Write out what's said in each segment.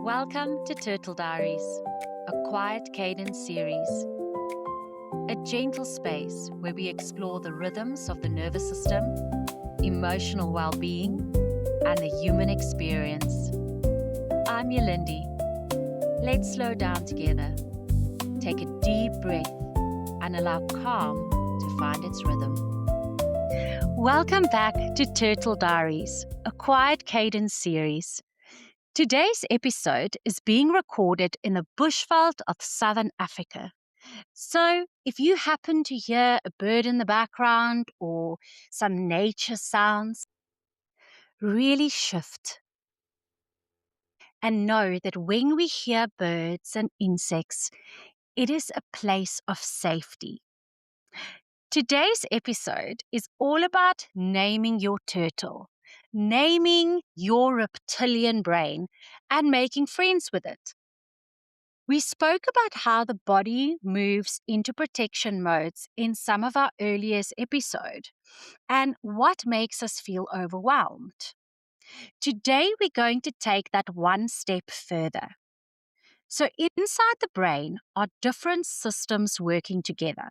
Welcome to Turtle Diaries, a quiet cadence series, a gentle space where we explore the rhythms of the nervous system, emotional well-being, and the human experience. I'm Yolindi. Let's slow down together, take a deep breath, and allow calm to find its rhythm. Welcome back to Turtle Diaries, a quiet cadence series. Today's episode is being recorded in the bushveld of Southern Africa. So, if you happen to hear a bird in the background or some nature sounds, really shift and know that when we hear birds and insects, it is a place of safety. Today's episode is all about naming your turtle, naming your reptilian brain, and making friends with it. We spoke about how the body moves into protection modes in some of our earliest episode and what makes us feel overwhelmed. Today, we're going to take that one step further. So inside the brain are different systems working together.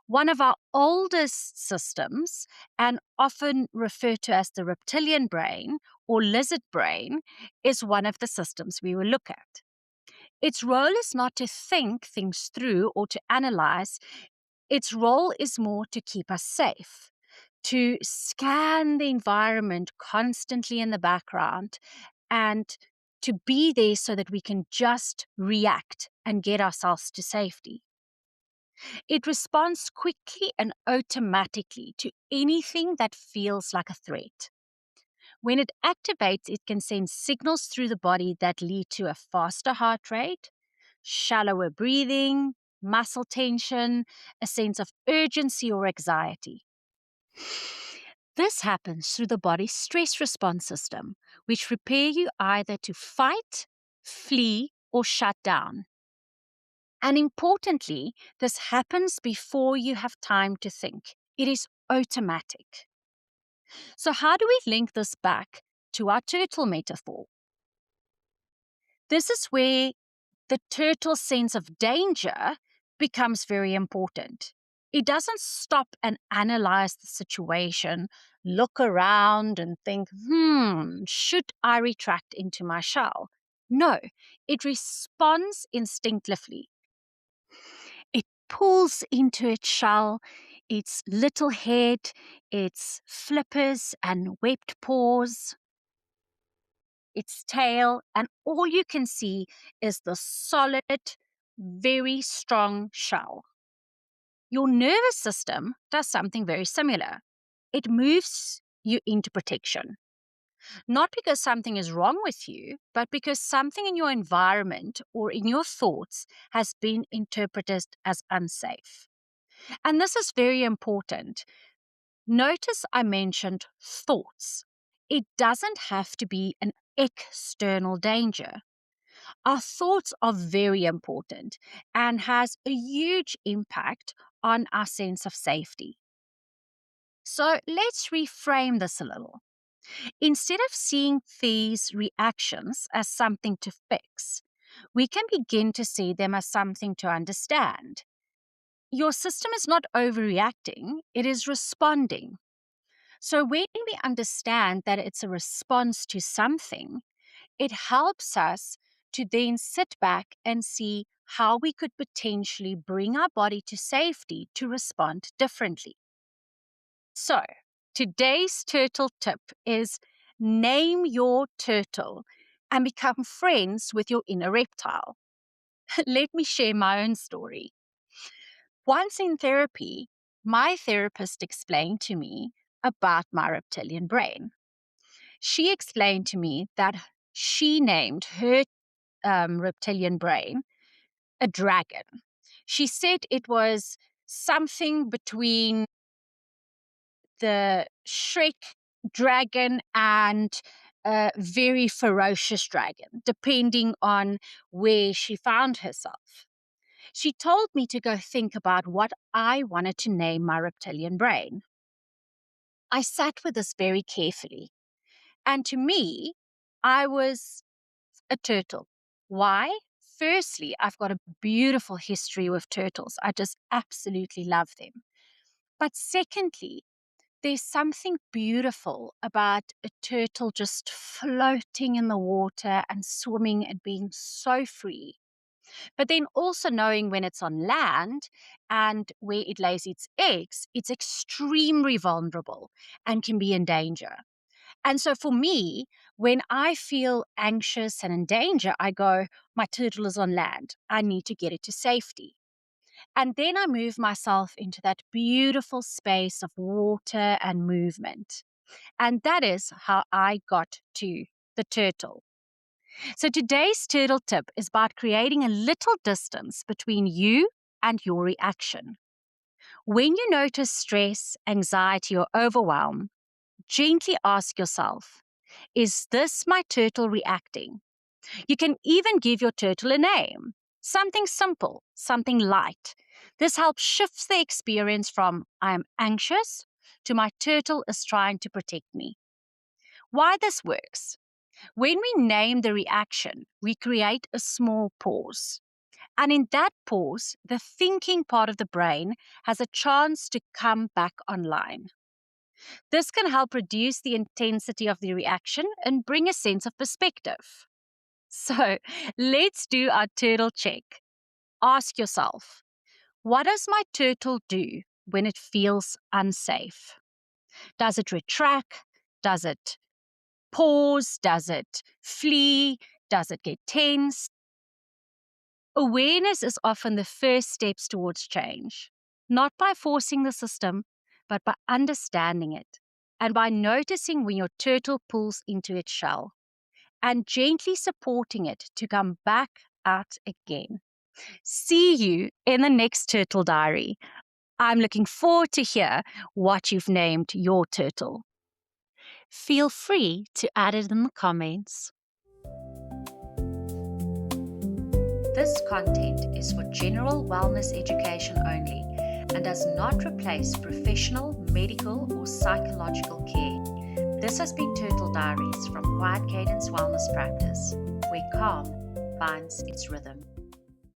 One of our oldest systems, and often referred to as the reptilian brain or lizard brain, is one of the systems we will look at. Its role is not to think things through or to analyze. Its role is more to keep us safe, to scan the environment constantly in the background, and to be there so that we can just react and get ourselves to safety. It responds quickly and automatically to anything that feels like a threat. When it activates, it can send signals through the body that lead to a faster heart rate, shallower breathing, muscle tension, a sense of urgency or anxiety. This happens through the body's stress response system, which prepare you either to fight, flee, or shut down. And importantly, this happens before you have time to think. It is automatic. So how do we link this back to our turtle metaphor? This is where the turtle's sense of danger becomes very important. It doesn't stop and analyze the situation, look around and think, should I retract into my shell? No, it responds instinctively. It pulls into its shell, its little head, its flippers and webbed paws, its tail, and all you can see is the solid, very strong shell. Your nervous system does something very similar. It moves you into protection. Not because something is wrong with you, but because something in your environment or in your thoughts has been interpreted as unsafe. And this is very important. Notice I mentioned thoughts. It doesn't have to be an external danger. Our thoughts are very important and has a huge impact on our sense of safety. So let's reframe this a little. Instead of seeing these reactions as something to fix, we can begin to see them as something to understand. Your system is not overreacting, it is responding. So when we understand that it's a response to something, it helps us to then sit back and see how we could potentially bring our body to safety to respond differently. So, today's turtle tip is name your turtle and become friends with your inner reptile. Let me share my own story. Once in therapy, my therapist explained to me about my reptilian brain. She explained to me that she named her reptilian brain a dragon. She said it was something between the Shrek dragon and a very ferocious dragon, depending on where she found herself. She told me to go think about what I wanted to name my reptilian brain. I sat with this very carefully. And to me, I was A turtle. Why? Firstly, I've got a beautiful history with turtles. I just absolutely love them. But secondly, there's something beautiful about a turtle just floating in the water and swimming and being so free. But then also knowing when it's on land and where it lays its eggs, it's extremely vulnerable and can be in danger. And so for me, when I feel anxious and in danger, I go, my turtle is on land. I need to get it to safety. And then I move myself into that beautiful space of water and movement. And that is how I got to the turtle. So today's turtle tip is about creating a little distance between you and your reaction. When you notice stress, anxiety, or overwhelm, gently ask yourself, is this my turtle reacting? You can even give your turtle a name, something simple, something light. This helps shift the experience from I am anxious to my turtle is trying to protect me. Why this works? When we name the reaction, we create a small pause. And in that pause, the thinking part of the brain has a chance to come back online. This can help reduce the intensity of the reaction and bring a sense of perspective. So let's do our turtle check. Ask yourself, what does my turtle do when it feels unsafe? Does it retract? Does it pause? Does it flee? Does it get tense? Awareness is often the first steps towards change, not by forcing the system, but by understanding it and by noticing when your turtle pulls into its shell and gently supporting it to come back out again. See you in the next Turtle Diary. I'm looking forward to hear what you've named your turtle. Feel free to add it in the comments. This content is for general wellness education only and does not replace professional, medical, or psychological care. This has been Turtle Diaries from Quiet Cadence Wellness Practice, where calm finds its rhythm.